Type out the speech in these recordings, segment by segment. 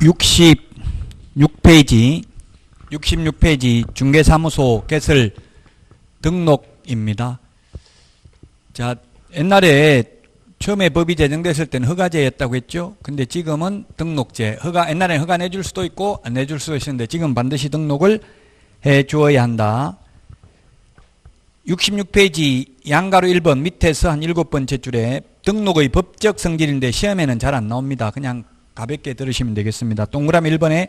66페이지 중개사무소 개설 등록입니다. 자, 옛날에 처음에 법이 제정됐을 때는 허가제였다고 했죠. 근데 지금은 등록제. 옛날에는 허가 내줄 수도 있고 안 내줄 수도 있었는데 지금 반드시 등록을 해 주어야 한다. 66페이지 양가로 1번 밑에서 한 7번째 줄에 등록의 법적 성질인데 시험에는 잘 안 나옵니다. 그냥 가볍게 들으시면 되겠습니다. 동그라미 1번에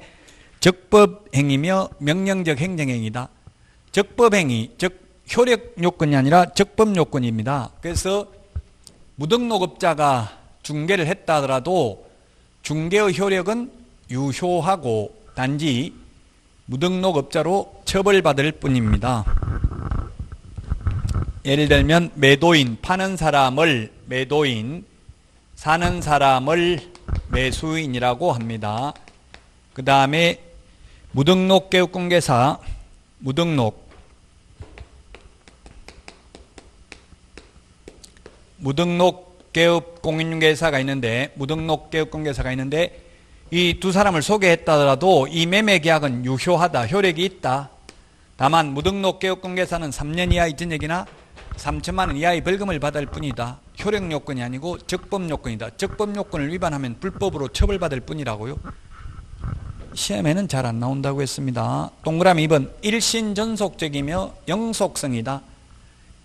적법행위며 명령적 행정행위다. 적법행위, 즉 효력 요건이 아니라 적법 요건입니다. 그래서 무등록업자가 중개를 했다 하더라도 중개의 효력은 유효하고 단지 무등록업자로 처벌받을 뿐입니다. 예를 들면 매도인, 파는 사람을 매도인, 사는 사람을 매수인이라고 합니다. 그 다음에 무등록개업공개사, 무등록개업공인중개사가 있는데 이 두 사람을 소개했다 하더라도 이 매매계약은 유효하다, 효력이 있다. 다만 무등록개업공개사는 3년 이하의 전역이나 3천만 원 이하의 벌금을 받을 뿐이다. 효력 요건이 아니고 적법 요건이다. 적법 요건을 위반하면 불법으로 처벌받을 뿐이라고요. 시험에는 잘 안 나온다고 했습니다. 동그라미 2번 일신전속적이며 영속성이다.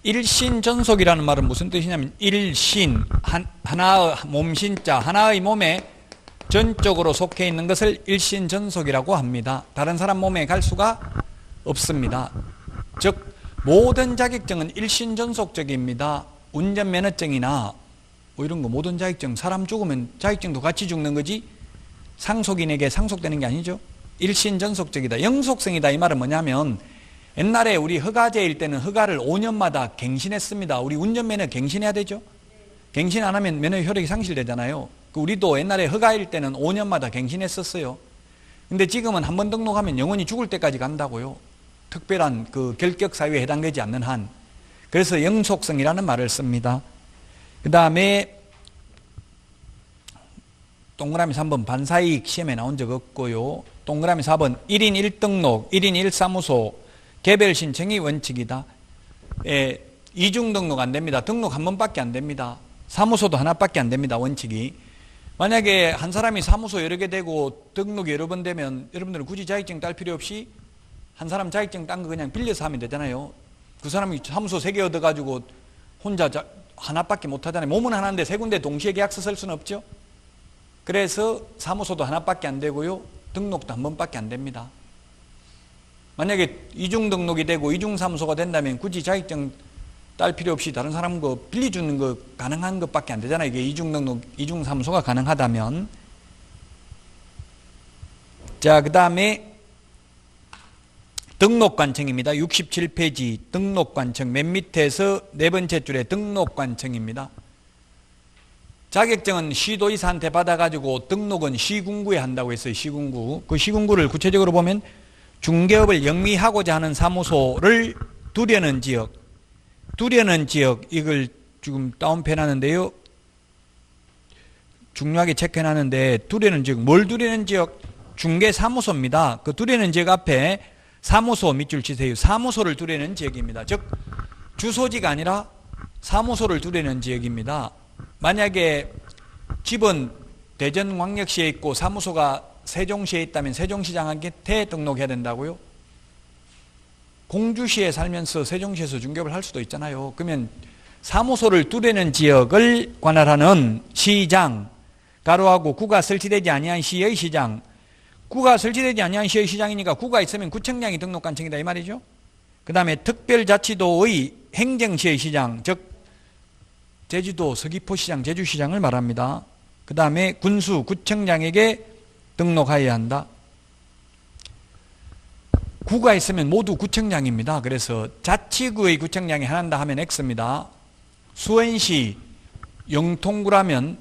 일신전속이라는 말은 무슨 뜻이냐면 일신, 하나의 몸신자, 하나의 몸에 전적으로 속해 있는 것을 일신전속이라고 합니다. 다른 사람 몸에 갈 수가 없습니다. 즉 모든 자격증은 일신전속적입니다. 운전면허증이나 뭐 이런 거 모든 자격증, 사람 죽으면 자격증도 같이 죽는 거지 상속인에게 상속되는 게 아니죠. 일신전속적이다. 영속성이다 이 말은 뭐냐면 옛날에 우리 허가제일 때는 허가를 5년마다 갱신했습니다. 우리 운전면허 갱신해야 되죠. 갱신 안 하면 면허 효력이 상실되잖아요. 우리도 옛날에 허가일 때는 5년마다 갱신했었어요. 근데 지금은 한 번 등록하면 영원히 죽을 때까지 간다고요. 특별한 그 결격 사유에 해당되지 않는 한. 그래서 영속성이라는 말을 씁니다. 그 다음에 동그라미 3번 반사이익 시험에 나온 적 없고요. 동그라미 4번 1인 1등록, 1인 1사무소 개별 신청이 원칙이다. 이중 등록 안 됩니다. 등록 한 번밖에 안 됩니다. 사무소도 하나밖에 안 됩니다. 원칙이. 만약에 한 사람이 사무소 여러 개 되고 등록이 여러 번 되면 여러분들은 굳이 자격증 딸 필요 없이 한 사람 자격증 딴 거 그냥 빌려서 하면 되잖아요. 그 사람이 사무소 3개 얻어가지고 혼자 하나밖에 못 하잖아요. 몸은 하나인데 3군데 동시에 계약서 쓸 수는 없죠. 그래서 사무소도 하나밖에 안 되고요. 등록도 한 번밖에 안 됩니다. 만약에 이중 등록이 되고 이중 사무소가 된다면 굳이 자격증 딸 필요 없이 다른 사람 거 빌려주는 거 가능한 것밖에 안 되잖아요. 이게 이중 등록, 이중 사무소가 가능하다면. 자, 그 다음에 등록관청입니다. 67페이지 등록관청 맨 밑에서 네 번째 줄에 등록관청입니다. 자격증은 시도의사한테 받아가지고 등록은 시군구에 한다고 했어요. 시군구. 그 시군구를 구체적으로 보면 중개업을 영위하고자 하는 사무소를 두려는 지역, 이걸 지금 다운표 해놨는데요. 중요하게 체크해놨는데 두려는 지역, 뭘 두려는 지역? 중개사무소입니다. 그 두려는 지역 앞에 사무소 밑줄 치세요. 사무소를 두려는 지역입니다. 즉 주소지가 아니라 사무소를 두려는 지역입니다. 만약에 집은 대전광역시에 있고 사무소가 세종시에 있다면 세종시장한테 등록해야 된다고요? 공주시에 살면서 세종시에서 중개업을 할 수도 있잖아요. 그러면 사무소를 두려는 지역을 관할하는 시장, 가로하고 구가 설치되지 아니한 시의 시장, 구가 설치되지 아니한 시의 시장이니까 구가 있으면 구청장이 등록관청이다 이 말이죠. 그 다음에 특별자치도의 행정시의 시장, 즉 제주도 서귀포시장, 제주시장을 말합니다. 그 다음에 군수, 구청장에게 등록하여야 한다. 구가 있으면 모두 구청장입니다. 그래서 자치구의 구청장이 하나다 하면 X입니다. 수원시 영통구라면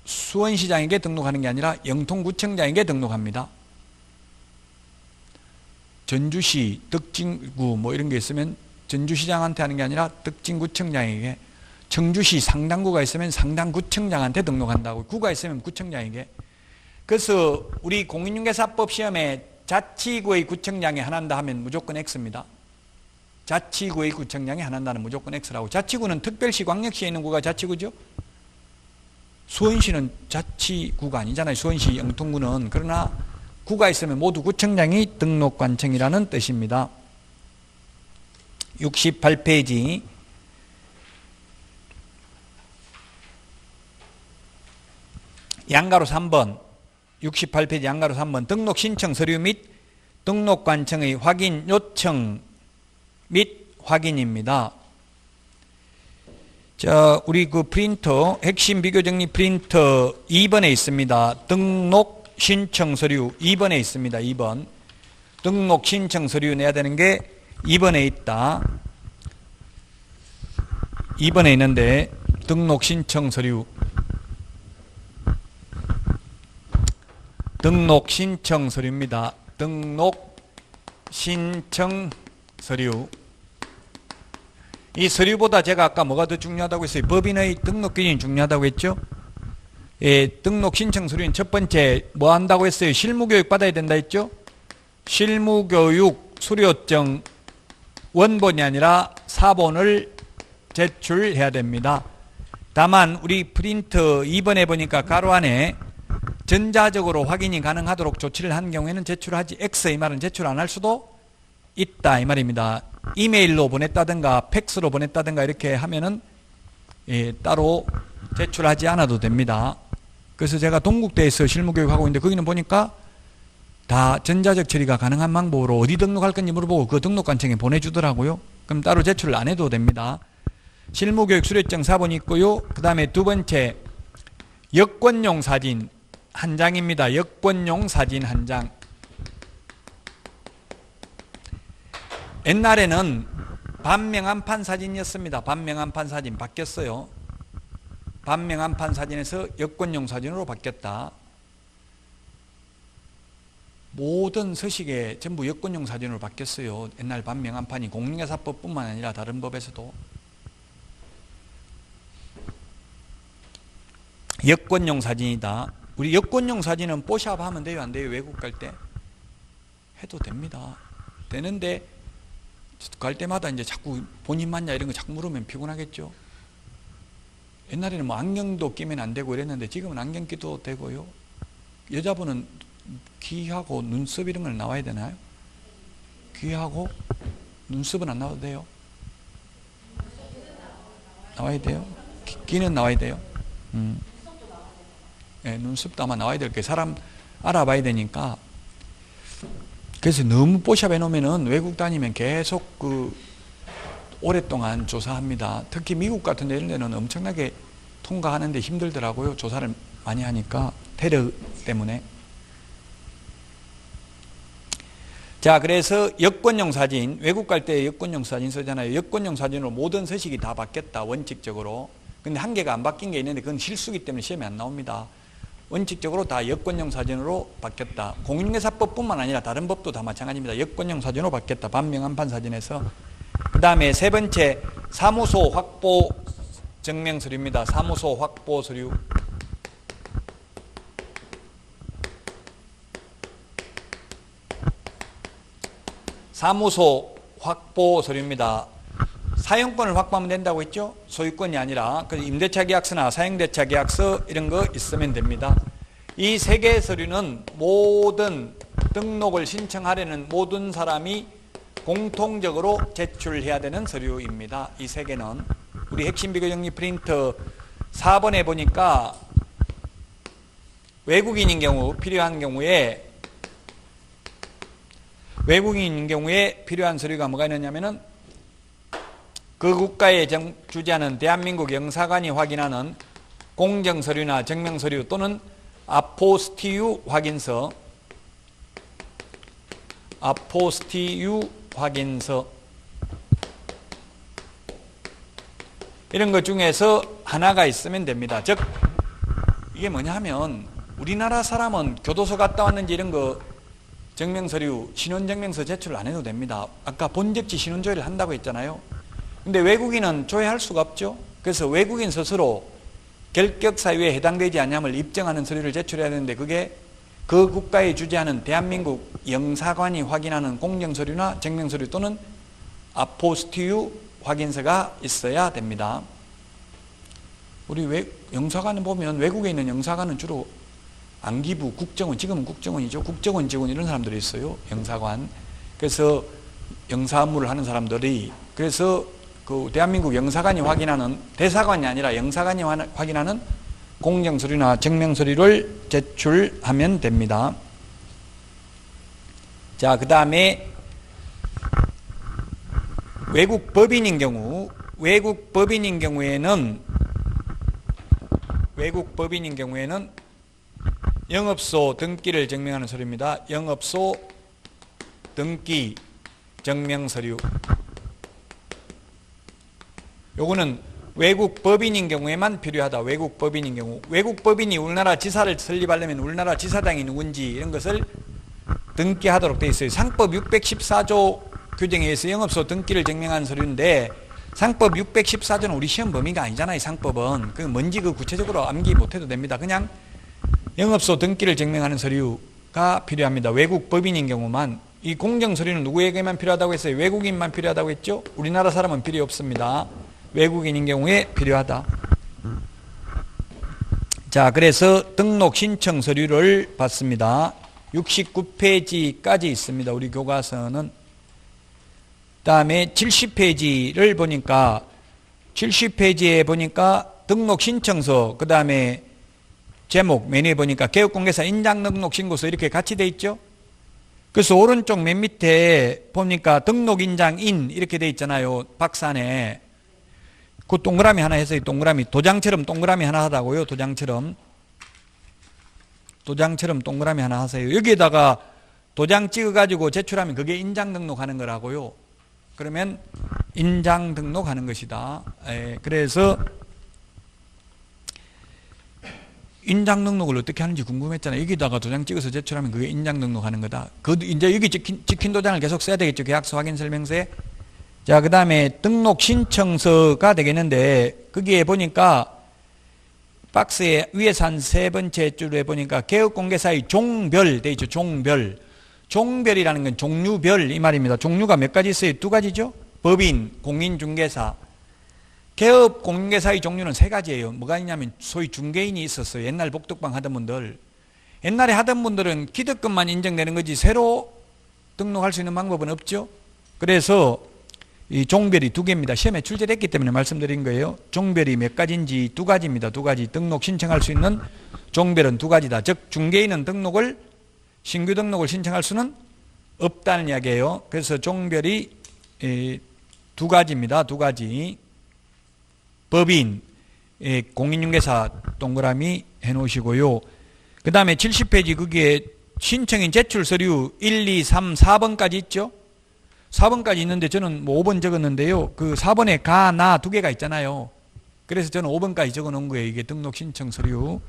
수원시장에게 등록하는 게 아니라 영통구청장에게 등록합니다. 전주시, 덕진구 뭐 이런 게 있으면 전주시장한테 하는 게 아니라 덕진구청장에게, 청주시 상당구가 있으면 상당구청장한테 등록한다고, 구가 있으면 구청장에게. 그래서 우리 공인중개사법 시험에 자치구의 구청장이 하나다 하면 무조건 X입니다. 자치구의 구청장이 하나다는 무조건 X라고. 자치구는 특별시, 광역시에 있는 구가 자치구죠. 수원시는 자치구가 아니잖아요. 수원시, 영통구는. 그러나 구가 있으면 모두 구청장이 등록관청이라는 뜻입니다. 68페이지. 양가로 3번. 68페이지 양가로 3번. 등록 신청 서류 및 등록관청의 확인 요청 및 확인입니다. 자, 우리 그 프린터, 핵심 비교정리 프린터 2번에 있습니다. 등록 신청 서류 2번에 있습니다. 2번. 등록 신청 서류 내야 되는 게 2번에 있다. 2번에 있는데 등록 신청 서류. 등록 신청 서류입니다. 등록 신청 서류. 이 서류보다 제가 아까 뭐가 더 중요하다고 했어요? 법인의 등록 기준이 중요하다고 했죠? 예, 등록 신청 서류는 첫 번째 뭐 한다고 했어요? 실무교육 받아야 된다 했죠? 실무교육 수료증 원본이 아니라 사본을 제출해야 됩니다. 다만 우리 프린터 2번에 보니까 가로 안에 전자적으로 확인이 가능하도록 조치를 한 경우에는 제출하지 X, 이 말은 제출 안 할 수도 있다 이 말입니다. 이메일로 보냈다든가 팩스로 보냈다든가 이렇게 하면은 따로 제출하지 않아도 됩니다. 그래서 제가 동국대에서 실무교육하고 있는데 거기는 보니까 다 전자적 처리가 가능한 방법으로 어디 등록할 건지 물어보고 그 등록관청에 보내주더라고요. 그럼 따로 제출을 안 해도 됩니다. 실무교육 수료증 사본이 있고요. 그 다음에 두 번째 여권용 사진 한 장입니다. 여권용 사진 한 장. 옛날에는 반명한판 사진이었습니다. 반명한판 사진 바뀌었어요. 반명한판 사진에서 여권용 사진으로 바뀌었다. 모든 서식에 전부 여권용 사진으로 바뀌었어요. 옛날 반명한판이 공인중개사법뿐만 아니라 다른 법에서도. 여권용 사진이다. 우리 여권용 사진은 뽀샵 하면 돼요? 안 돼요? 외국 갈 때? 해도 됩니다. 되는데 갈 때마다 이제 자꾸 본인 맞냐 이런 거 자꾸 물으면 피곤하겠죠. 옛날에는 뭐 안경도 끼면 안 되고 이랬는데 지금은 안경 끼도 되고요. 여자분은 귀하고 눈썹 이런 걸 나와야 되나요? 귀하고 눈썹은 안 나와도 돼요? 나와야 돼요? 귀는 나와야 돼요? 네, 눈썹도 아마 나와야 될 게 사람 알아봐야 되니까. 그래서 너무 뽀샵 해놓으면은 외국 다니면 계속 오랫동안 조사합니다. 특히 미국 같은 데 이런 데는 엄청나게 통과하는데 힘들더라고요. 조사를 많이 하니까 테러 때문에. 자, 그래서 여권용 사진, 외국 갈 때 여권용 사진 쓰잖아요. 여권용 사진으로 모든 서식이 다 바뀌었다, 원칙적으로. 근데 한 개가 안 바뀐 게 있는데 그건 실수기 때문에 시험에 안 나옵니다. 원칙적으로 다 여권용 사진으로 바뀌었다. 공인중개사법뿐만 아니라 다른 법도 다 마찬가지입니다. 여권용 사진으로 바뀌었다. 반명한판 사진에서. 그 다음에 세 번째 사무소 확보 증명서류입니다. 사무소 확보 서류. 사무소 확보 서류입니다. 사용권을 확보하면 된다고 했죠? 소유권이 아니라 임대차 계약서나 사용대차 계약서 이런 거 있으면 됩니다. 이 세 개의 서류는 모든 등록을 신청하려는 모든 사람이 공통적으로 제출해야 되는 서류입니다. 이 세 개는 우리 핵심 비교정리 프린터 4번에 보니까 외국인인 경우 필요한 경우에 필요한 서류가 뭐가 있느냐면은 그 국가에 주재하는 대한민국 영사관이 확인하는 공정서류나 증명서류 또는 아포스티유 확인서, 이런 것 중에서 하나가 있으면 됩니다. 즉 이게 뭐냐 하면 우리나라 사람은 교도소 갔다 왔는지 이런 거 증명서류, 신원증명서 제출 안 해도 됩니다. 아까 본적지 신원조회를 한다고 했잖아요. 근데 외국인은 조회할 수가 없죠. 그래서 외국인 스스로 결격 사유에 해당되지 않냐을 입증하는 서류를 제출해야 되는데 그게 그 국가에 주재하는 대한민국 영사관이 확인하는 공정서류나 증명서류 또는 아포스티유 확인서가 있어야 됩니다. 우리 영사관을 보면 외국에 있는 영사관은 주로 안기부, 국정원, 지금은 국정원이죠. 국정원 직원 이런 사람들이 있어요. 영사관. 그래서 영사 업무를 하는 사람들이, 그래서 그 대한민국 영사관이 확인하는, 대사관이 아니라 영사관이 확인하는 공정서류나 증명서류를 제출하면 됩니다. 자, 그 다음에 외국 법인인 경우에는 영업소 등기를 증명하는 서류입니다. 영업소 등기 증명서류. 요거는 외국 법인인 경우에만 필요하다. 외국 법인인 경우. 외국 법인이 우리나라 지사를 설립하려면 우리나라 지사장이 누군지 이런 것을 등기하도록 되어 있어요. 상법 614조 규정에 의해서 영업소 등기를 증명하는 서류인데, 상법 614조는 우리 시험 범위가 아니잖아요. 상법은. 그 뭔지 그 구체적으로 암기 못해도 됩니다. 그냥 영업소 등기를 증명하는 서류가 필요합니다. 외국 법인인 경우만. 이 공정서류는 누구에게만 필요하다고 했어요? 외국인만 필요하다고 했죠? 우리나라 사람은 필요 없습니다. 외국인인 경우에 필요하다. 자, 그래서 등록 신청 서류를 받습니다. 69페이지까지 있습니다. 우리 교과서는. 다음에 70페이지를 보니까 70페이지에 보니까 등록 신청서, 그 다음에 제목 메뉴에 보니까 개업공개사 인장 등록 신고서 이렇게 같이 돼 있죠. 그래서 오른쪽 맨 밑에 보니까 등록 인장 인 이렇게 돼 있잖아요. 박스 안에. 그 동그라미 하나 해서 동그라미, 도장처럼 동그라미 하나 하다고요. 도장처럼 동그라미 하나 하세요. 여기에다가 도장 찍어가지고 제출하면 그게 인장 등록하는 거라고요. 그러면 인장 등록하는 것이다. 그래서 인장 등록을 어떻게 하는지 궁금했잖아요. 여기다가 도장 찍어서 제출하면 그게 인장 등록하는 거다. 그 이제 여기 찍힌 도장을 계속 써야 되겠죠. 계약서 확인 설명서에. 자, 그 다음에 등록 신청서가 되겠는데, 거기에 보니까 박스에 위에서 한 세 번째 줄에 보니까 개업공개사의 종별 돼 있죠. 종별이라는 건 종류별 이 말입니다. 종류가 몇 가지 있어요? 두 가지죠. 법인, 공인중개사. 개업공개사의 종류는 세 가지예요. 뭐가 있냐면 소위 중개인이 있었어요. 옛날 복덕방 하던 분들. 옛날에 하던 분들은 기득권만 인정되는 거지 새로 등록할 수 있는 방법은 없죠. 그래서 이 종별이 두 개입니다. 시험에 출제됐기 때문에 말씀드린 거예요. 종별이 몇 가지인지 두 가지입니다. 두 가지. 등록 신청할 수 있는 종별은 두 가지다. 즉 중개인은 신규 등록을 신청할 수는 없다는 이야기예요. 그래서 종별이 두 가지입니다. 두 가지. 법인, 공인중개사 동그라미 해놓으시고요. 그 다음에 70페이지 거기에 신청인 제출 서류 1, 2, 3, 4번까지 있죠. 4번까지 있는데 저는 뭐 5번 적었는데요. 그 4번에 가, 나 두 개가 있잖아요. 그래서 저는 5번까지 적어 놓은 거예요. 이게 등록 신청 서류.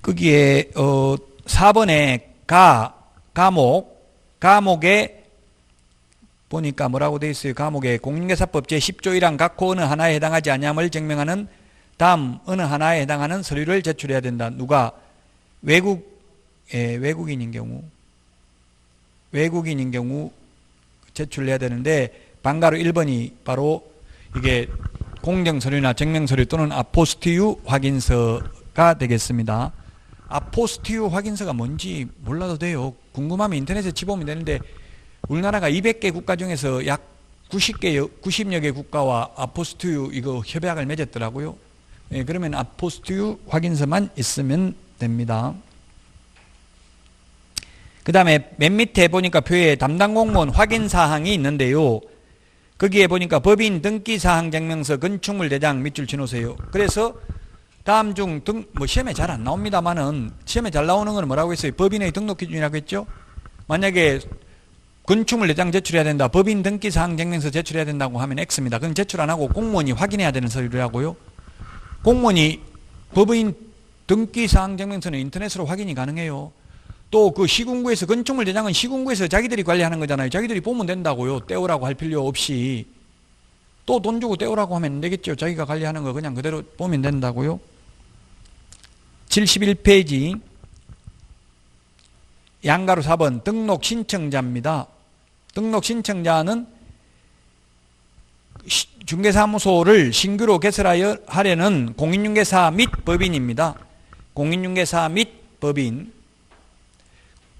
거기에 4번에 가목에 보니까 뭐라고 되어 있어요? 가목에 공인중개사법 제10조 1항 각호 어느 하나에 해당하지 아니함을 증명하는 다음 어느 하나에 해당하는 서류를 제출해야 된다. 누가? 외국인인 경우 제출해야 되는데, 방가로 1번이 바로 이게 공정서류나 증명서류 또는 아포스티유 확인서가 되겠습니다. 아포스티유 확인서가 뭔지 몰라도 돼요. 궁금하면 인터넷에 치보면 되는데, 우리나라가 200개 국가 중에서 약 90여 개 국가와 아포스티유 이거 협약을 맺었더라고요. 그러면 아포스티유 확인서만 있으면 됩니다. 그 다음에 맨 밑에 보니까 표에 담당 공무원 확인 사항이 있는데요. 거기에 보니까 법인 등기 사항 증명서 건축물 대장 밑줄 쳐놓으세요. 그래서 다음 중 시험에 잘 안 나옵니다만은 시험에 잘 나오는 건 뭐라고 했어요? 법인의 등록 기준이라고 했죠. 만약에 건축물 대장 제출해야 된다, 법인 등기 사항 증명서 제출해야 된다고 하면 X입니다. 그건 제출 안 하고 공무원이 확인해야 되는 서류라고요. 공무원이 법인 등기 사항 증명서는 인터넷으로 확인이 가능해요. 또 그 시군구에서 건축물 대장은 시군구에서 자기들이 관리하는 거잖아요. 자기들이 보면 된다고요. 떼오라고 할 필요 없이. 또 돈 주고 떼오라고 하면 안 되겠죠. 자기가 관리하는 거 그냥 그대로 보면 된다고요. 71페이지 양가로 4번 등록 신청자입니다. 등록 신청자는 중개사무소를 신규로 개설하려는 공인중개사 및 법인입니다. 공인중개사 및 법인.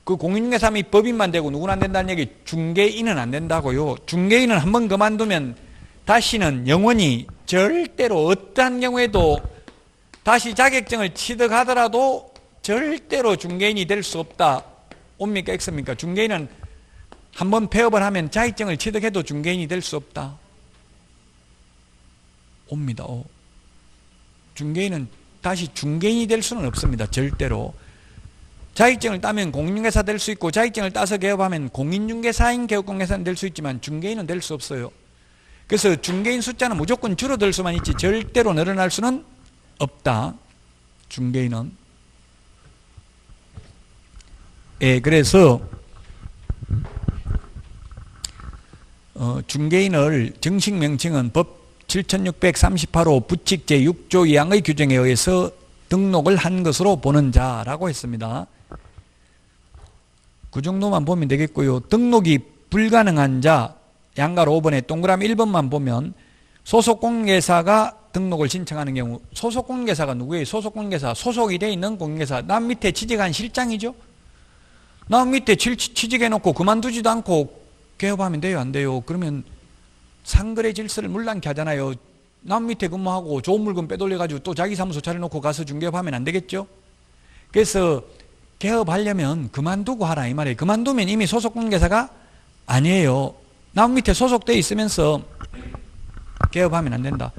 그 공인중개사 및 법인만 되고 누구는 안 된다는 얘기, 중개인은 안 된다고요. 중개인은 한번 그만두면 다시는 영원히 절대로 어떠한 경우에도 다시 자격증을 취득하더라도 절대로 중개인이 될 수 없다. 옵니까 X입니까? 중개인은 한번 폐업을 하면 자격증을 취득해도 중개인이 될 수 없다. 옵니다. 중개인은 다시 중개인이 될 수는 없습니다. 절대로. 자격증을 따면 공인중개사 될 수 있고 자격증을 따서 개업하면 공인중개사인 개업공개사는 될 수 있지만 중개인은 될 수 없어요. 그래서 중개인 숫자는 무조건 줄어들 수만 있지 절대로 늘어날 수는 없다. 중개인은. 예, 그래서 중개인을 정식 명칭은 법 7638호 부칙 제6조 2항의 규정에 의해서 등록을 한 것으로 보는 자라고 했습니다. 그 정도만 보면 되겠고요. 등록이 불가능한 자 양가로 5번에 동그라미 1번만 보면 소속공개사가 등록을 신청하는 경우, 소속공개사가 누구예요? 소속공개사, 소속이 되어 있는 공개사, 남 밑에 취직한 실장이죠. 남 밑에 취직해놓고 그만두지도 않고 개업하면 돼요? 안 돼요? 그러면 상거래 질서를 문란케 하잖아요. 남 밑에 근무하고 좋은 물건 빼돌려가지고 또 자기 사무소 차려놓고 가서 중개업하면 안 되겠죠? 그래서 개업하려면 그만두고 하라 이 말이에요. 그만두면 이미 소속공개사가 아니에요. 남 밑에 소속되어 있으면서 개업하면 안 된다.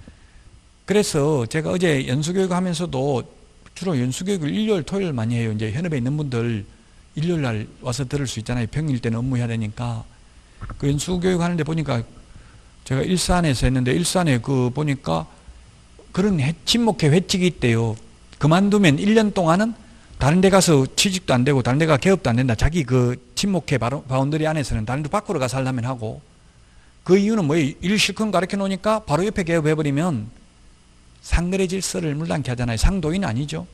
그래서 제가 어제 연수교육 하면서도 주로 연수교육을 일요일 토요일 많이 해요. 이제 현업에 있는 분들 일요일 날 와서 들을 수 있잖아요. 평일 때는 업무해야 되니까. 그 연수교육 하는데 보니까 제가 일산에서 했는데 일산에 그 보니까 그런 친목회 회칙이 있대요. 그만두면 1년 동안은 다른 데 가서 취직도 안 되고 다른 데 가 개업도 안 된다. 자기 그 친목회 바운더리 안에서는 다른 데 밖으로 가서 하려면 하고. 그 이유는 뭐예요? 일 실컷 가르쳐 놓으니까 바로 옆에 개업해버리면 상거래 질서를 문란케 하잖아요. 상도인 아니죠.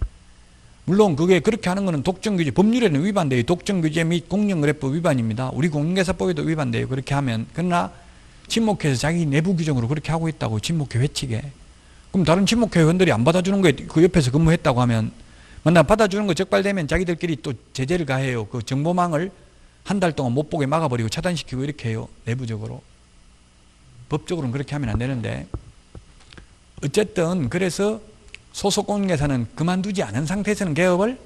물론 그게 그렇게 하는 거는 독점규제, 법률에는 위반돼요. 독점규제 및 공영거래법 위반입니다. 우리 공인중개사법에도 위반돼요. 그렇게 하면. 그러나 친목회에서 자기 내부 규정으로 그렇게 하고 있다고, 친목회 회칙에. 그럼 다른 친목회 회원들이 안 받아주는 거에 그 옆에서 근무했다고 하면 만나 받아주는 거 적발되면 자기들끼리 또 제재를 가해요. 그 정보망을 한 달 동안 못 보게 막아버리고 차단시키고 이렇게 해요. 내부적으로. 법적으로는 그렇게 하면 안 되는데. 어쨌든 그래서 소속공개사는 그만두지 않은 상태에서는 개업을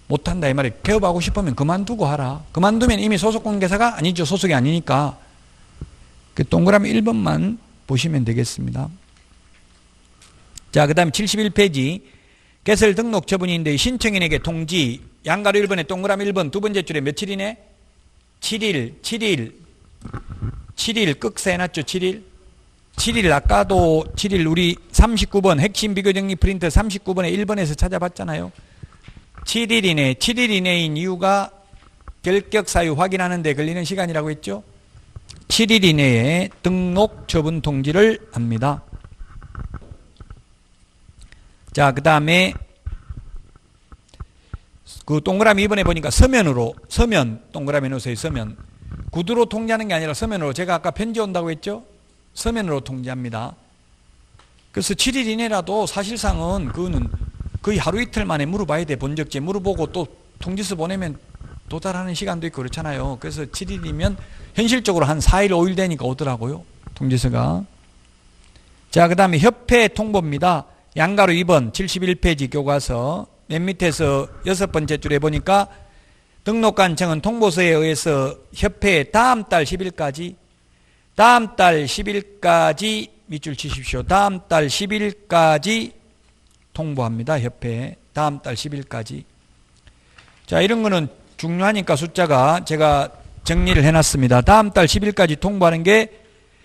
못한다 이 말이에요. 개업하고 싶으면 그만두고 하라. 그만두면 이미 소속공개사가 아니죠. 소속이 아니니까. 그 동그라미 1번만 보시면 되겠습니다. 자, 그 다음에 71페이지 개설 등록 처분인데 신청인에게 통지 양가로 1번에 동그라미 1번 두 번째 줄에 며칠이네? 7일 끝세 해놨죠. 7일 아까도 7일 우리 39번 핵심 비교정리 프린트 39번에 1번에서 찾아봤잖아요. 7일 이내 7일 이내인 이유가 결격 사유 확인하는 데 걸리는 시간이라고 했죠. 7일 이내에 등록 처분 통지를 합니다. 자, 그 다음에 그 동그라미 2번에 보니까 서면 동그라미 놓으세요. 서면. 구두로 통지하는 게 아니라 서면으로. 제가 아까 편지 온다고 했죠. 서면으로 통지합니다. 그래서 7일 이내라도 사실상은 그거는 거의 하루 이틀 만에 물어봐야 돼. 본적지 물어보고 또 통지서 보내면 도달하는 시간도 있고 그렇잖아요. 그래서 7일이면 현실적으로 한 4일 5일 되니까 오더라고요. 통지서가. 자, 그 다음에 협회 통보입니다. 양가로 2번 71페이지 교과서 맨 밑에서 6번째 줄에 보니까 등록관청은 통보서에 의해서 협회에 다음 달 10일까지 밑줄 치십시오. 다음 달 10일까지 통보합니다. 협회에 다음 달 10일까지. 자, 이런 거는 중요하니까 숫자가 제가 정리를 해놨습니다. 다음 달 10일까지 통보하는 게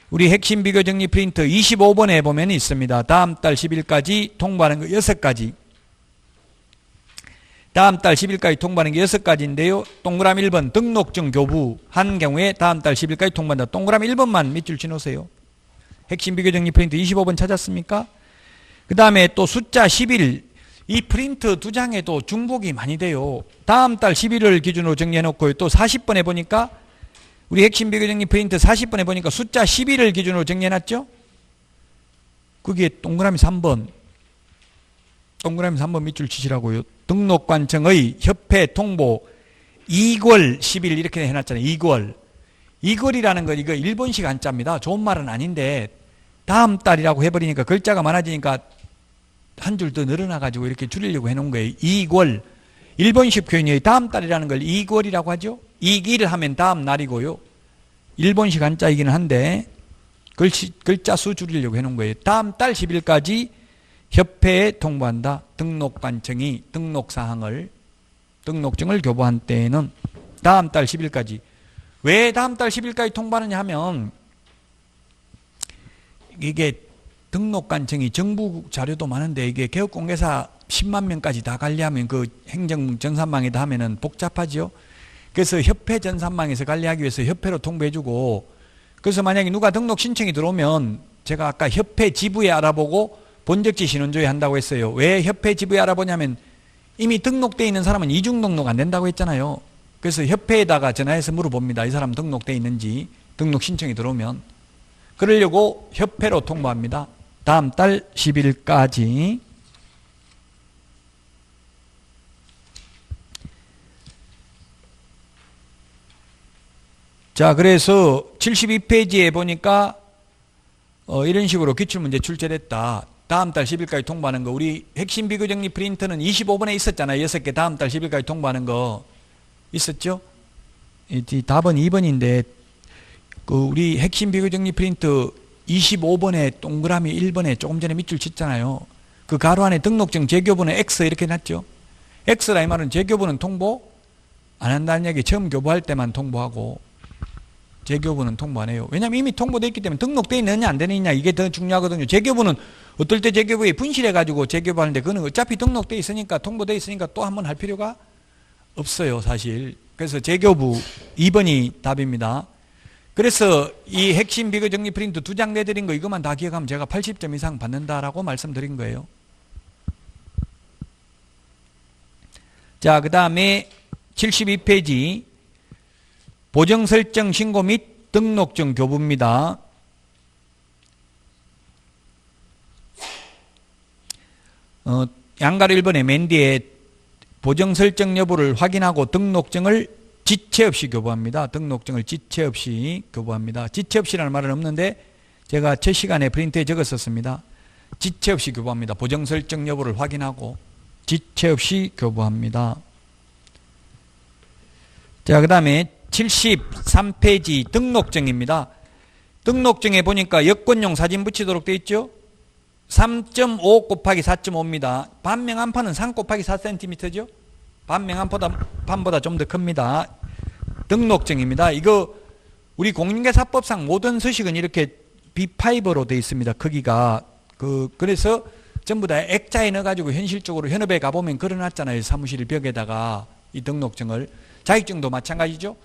우리 핵심 비교 정리 프린트 25번에 보면 있습니다. 다음 달 10일까지 통보하는 거 6가지. 다음 달 10일까지 통보하는 게 6가지인데요. 동그라미 1번 등록증 교부한 경우에 다음 달 10일까지 통보한다. 동그라미 1번만 밑줄 치놓으세요. 핵심 비교 정리 프린트 25번 찾았습니까? 그 다음에 또 숫자 10일. 이 프린트 2장에도 중복이 많이 돼요. 다음 달 11월 기준으로 정리해놓고 또 40번에 보니까 우리 핵심 비교정리 프린트 40번에 보니까 숫자 11을 기준으로 정리해놨죠. 거기에 동그라미 3번 밑줄 치시라고요. 등록관청의 협회 통보 2월 10일 이렇게 해놨잖아요. 2월이라는 건 이거 일본식 한자입니다. 좋은 말은 아닌데 다음 달이라고 해버리니까 글자가 많아지니까 한 줄 더 늘어나가지고 이렇게 줄이려고 해놓은 거예요. 2월. 일본식 표현이에요. 다음 달이라는 걸 2월이라고 하죠. 2일 하면 다음 날이고요. 일본식 한자이기는 한데 글자 수 줄이려고 해놓은 거예요. 다음 달 10일까지 협회에 통보한다. 등록관청이 등록증을 교부한 때에는 다음 달 10일까지. 왜 다음 달 10일까지 통보하느냐 하면 이게 등록관청이 정부 자료도 많은데 이게 개업공개사 10만 명까지 다 관리하면 그 행정 전산망에다 하면은 복잡하죠. 그래서 협회 전산망에서 관리하기 위해서 협회로 통보해주고, 그래서 만약에 누가 등록 신청이 들어오면 제가 아까 협회 지부에 알아보고 본적지 신원조회 한다고 했어요. 왜 협회 지부에 알아보냐면 이미 등록되어 있는 사람은 이중 등록 안 된다고 했잖아요. 그래서 협회에다가 전화해서 물어봅니다. 이 사람 등록되어 있는지. 등록 신청이 들어오면 그러려고 협회로 통보합니다. 다음 달 10일까지. 자, 그래서 72페이지에 보니까 이런 식으로 기출문제 출제됐다. 다음 달 10일까지 통보하는 거. 우리 핵심 비교정리 프린트는 25번에 있었잖아요. 6개 다음 달 10일까지 통보하는 거 있었죠? 답은 2번인데 그 우리 핵심 비교정리 프린트 25번에 동그라미 1번에 조금 전에 밑줄 쳤잖아요. 그 가로 안에 등록증 재교부는 X 이렇게 놨죠. X라 이 말은 재교부는 통보 안 한다는 얘기. 처음 교부할 때만 통보하고 재교부는 통보 안 해요. 왜냐하면 이미 통보되어 있기 때문에 등록되어 있느냐 안 되느냐 이게 더 중요하거든요. 재교부는 어떨 때 재교부에 분실해가지고 재교부하는데 그거는 어차피 등록되어 있으니까 통보되어 있으니까 또 한 번 할 필요가 없어요 사실. 그래서 재교부 2번이 답입니다. 그래서 이 핵심 비교정리 프린트 2장 내드린 거 이것만 다 기억하면 제가 80점 이상 받는다라고 말씀드린 거예요. 자, 그 다음에 72페이지 보정설정 신고 및 등록증 교부입니다. 양가로 1번에 맨 뒤에 보정설정 여부를 확인하고 등록증을 지체 없이 교부합니다. 등록증을 지체 없이 교부합니다. 지체 없이라는 말은 없는데 제가 제 시간에 프린트에 적었었습니다. 지체 없이 교부합니다. 보정 설정 여부를 확인하고 지체 없이 교부합니다. 자, 그 다음에 73페이지 등록증입니다. 등록증에 보니까 여권용 사진 붙이도록 되어 있죠. 3.5 곱하기 4.5입니다. 반명 한판은 3 곱하기 4cm죠. 반명 한판보다 좀 더 큽니다. 등록증입니다. 이거 우리 공인중개사법상 모든 서식은 이렇게 B5로 되어 있습니다. 크기가 그래서 전부 다 액자에 넣어가지고 현실적으로 현업에 가보면 걸어놨잖아요. 사무실 벽에다가 이 등록증을. 자격증도 마찬가지죠.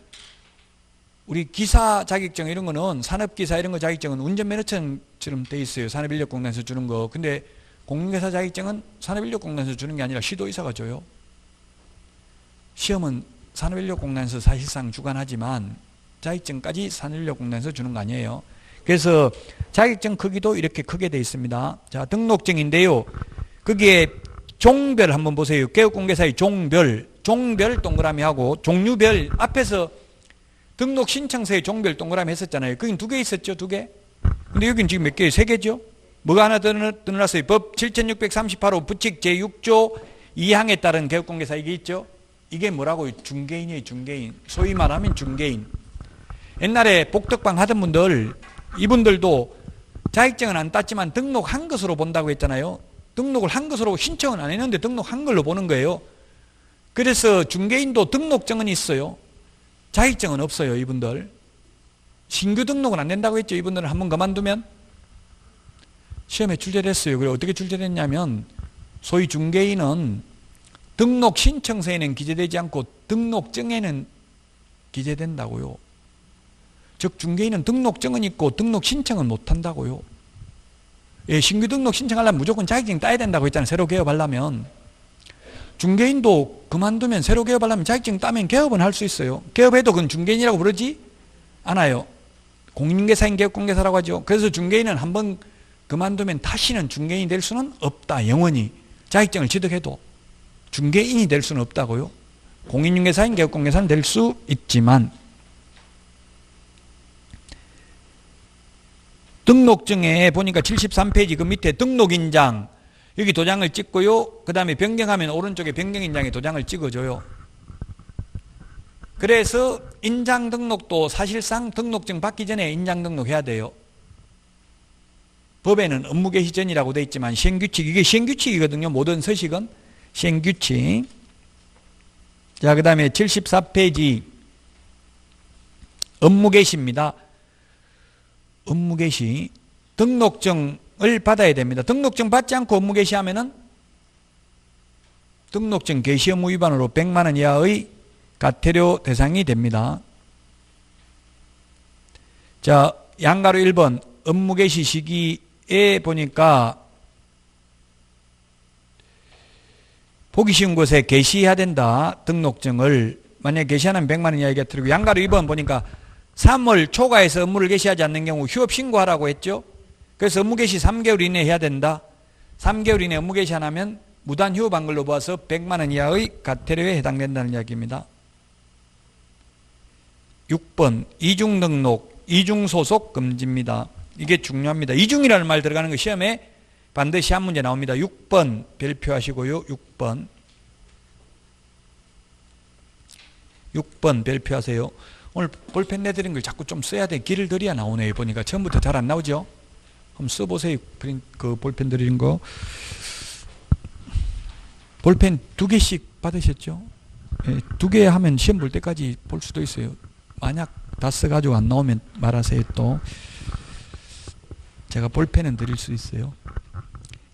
우리 기사 자격증 이런 거는 산업기사 이런 거 자격증은 운전면허처럼 되어 있어요. 산업인력공단에서 주는 거. 근데 공인중개사 자격증은 산업인력공단에서 주는 게 아니라 시도의사가 줘요. 시험은 산업인력공단에서 사실상 주관하지만 자격증까지 산업인력공단에서 주는 거 아니에요. 그래서 자격증 크기도 이렇게 크게 되어 있습니다. 자, 등록증인데요. 거기에 종별 한번 보세요. 개업공개사의 종별 동그라미 하고 종류별 앞에서 등록 신청서의 종별 동그라미 했었잖아요. 거긴 2개 있었죠, 2개. 근데 여기는 지금 몇 개예요? 3개죠? 뭐가 하나 더 늘어났어요? 법 7638호 부칙 제6조 2항에 따른 개업공개사 이게 있죠? 이게 뭐라고요? 중개인이에요, 중개인. 소위 말하면 중개인. 옛날에 복덕방 하던 분들, 이분들도 자격증은 안 땄지만 등록한 것으로 본다고 했잖아요. 등록을 한 것으로 신청은 안 했는데 등록한 걸로 보는 거예요. 그래서 중개인도 등록증은 있어요. 자격증은 없어요, 이분들. 신규 등록은 안 된다고 했죠. 이분들은 한번 그만두면 시험에 출제를 했어요. 그래 어떻게 출제를 했냐면 소위 중개인은 등록 신청서에는 기재되지 않고 등록증에는 기재된다고요. 즉 중개인은 등록증은 있고 등록 신청은 못한다고요. 예, 신규 등록 신청하려면 무조건 자격증 따야 된다고 했잖아요. 새로 개업하려면. 중개인도 그만두면 새로 개업하려면 자격증 따면 개업은 할 수 있어요. 개업해도 그건 중개인이라고 부르지 않아요. 공인중개사인 개업공개사라고 하죠. 그래서 중개인은 한번 그만두면 다시는 중개인이 될 수는 없다. 영원히 자격증을 취득해도 중개인이 될 수는 없다고요. 공인중개사인 개업공개사는 될 수 있지만, 등록증에 보니까 73페이지 그 밑에 등록인장, 여기 도장을 찍고요. 그 다음에 변경하면 오른쪽에 변경인장에 도장을 찍어줘요. 그래서 인장 등록도 사실상 등록증 받기 전에 인장 등록해야 돼요. 법에는 업무 개시 전이라고 되어 있지만 시행규칙, 이게 시행규칙이거든요. 모든 서식은 시행규칙. 자, 그 다음에 74페이지 업무 개시입니다. 업무 개시. 등록증을 받아야 됩니다. 등록증 받지 않고 업무 개시하면은 등록증 개시 업무 위반으로 100만 원 이하의 과태료 대상이 됩니다. 자, 양가로 1번 업무 개시 시기에 보니까 보기 쉬운 곳에 게시해야 된다. 등록증을 만약에 게시하면 100만 원 이하의 과태료고, 양가로 2번 보니까 3월 초과해서 업무를 개시하지 않는 경우 휴업 신고하라고 했죠. 그래서 업무 개시 3개월 이내에 해야 된다. 3개월 이내에 업무 개시 안 하면 무단 휴업한 걸로 봐서 100만 원 이하의 과태료에 해당된다는 이야기입니다. 6번 이중등록, 이중소속 금지입니다. 이게 중요합니다. 이중이라는 말 들어가는 거 시험에 반드시 한 문제 나옵니다. 6번 별표하시고요. 6번 별표하세요. 오늘 볼펜 내드린 걸 자꾸 좀 써야 돼. 길을 들여야 나오네요. 보니까 처음부터 잘 안 나오죠? 한번 써보세요. 그 볼펜 드린 거. 볼펜 2개씩 받으셨죠? 네, 2개 하면 시험 볼 때까지 볼 수도 있어요. 만약 다 써가지고 안 나오면 말하세요. 또 제가 볼펜은 드릴 수 있어요.